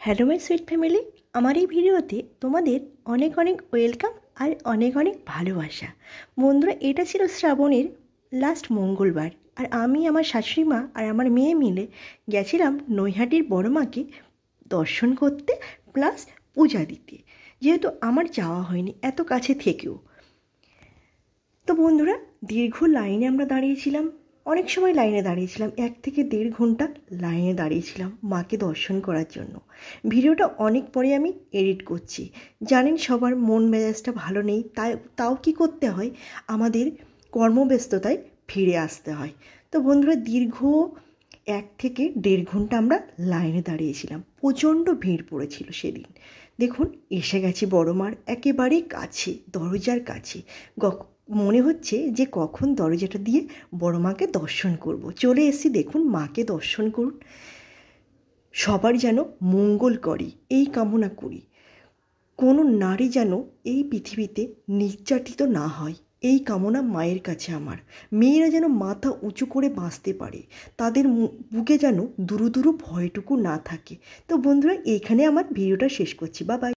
Hello my sweet family, আমার এই ভিডিওতে তোমাদের অনেক অনেক ওয়েলকাম আর অনেক অনেক ভালোবাসা। বন্ধুরা, এটা ছিল শ্রাবণের লাস্ট মঙ্গলবার, আর আমি আমার শাশুড়ি মা আর আমার মেয়ে মিলে গেছিলাম নৈহাটির বড় মাকে দর্শন করতে প্লাস পূজা দিতে, যেহেতু আমার যাওয়া হয়নি এত কাছে থেকেও। তো বন্ধুরা, দীর্ঘ লাইনে আমরা দাঁড়িয়েছিলাম, অনেক সময় লাইনে দাঁড়িয়েছিলাম, 1 থেকে 1.5 ঘন্টা লাইনে দাঁড়িয়েছিলাম মাকে দর্শন করার জন্য। ভিডিওটা অনেক পরে আমি এডিট করছি, জানেন সবার মন মেজাজটা ভালো নেই, তাও কি করতে হয়, আমাদের কর্মব্যস্ততায় ফিরে আসতে হয়। তো বন্ধুরা, দীর্ঘ 1 থেকে 1.5 ঘন্টা আমরা লাইনে দাঁড়িয়েছিলাম, প্রচণ্ড ভিড় পড়েছিল সেদিন। দেখুন, এসে গেছি বড় মার একেবারে কাছে, দরজার কাছে। মনে হচ্ছে যে কখন দরজাটা দিয়ে বড় মাকে দর্শন করব। চলে এসেছি, দেখুন মাকে দর্শন করুন। সবার যেন মঙ্গল করি এই কামনা করি, কোনো নারী যেন এই পৃথিবীতে নির্যাতিত না হয় এই কামনা মায়ের কাছে আমার। মেয়েরা যেন মাথা উঁচু করে বাঁচতে পারে, তাদের বুকে যেন দুরু দুরু ভয়টুকু না থাকে। তো বন্ধুরা, এইখানে আমার ভিডিওটা শেষ করছি। Bye bye.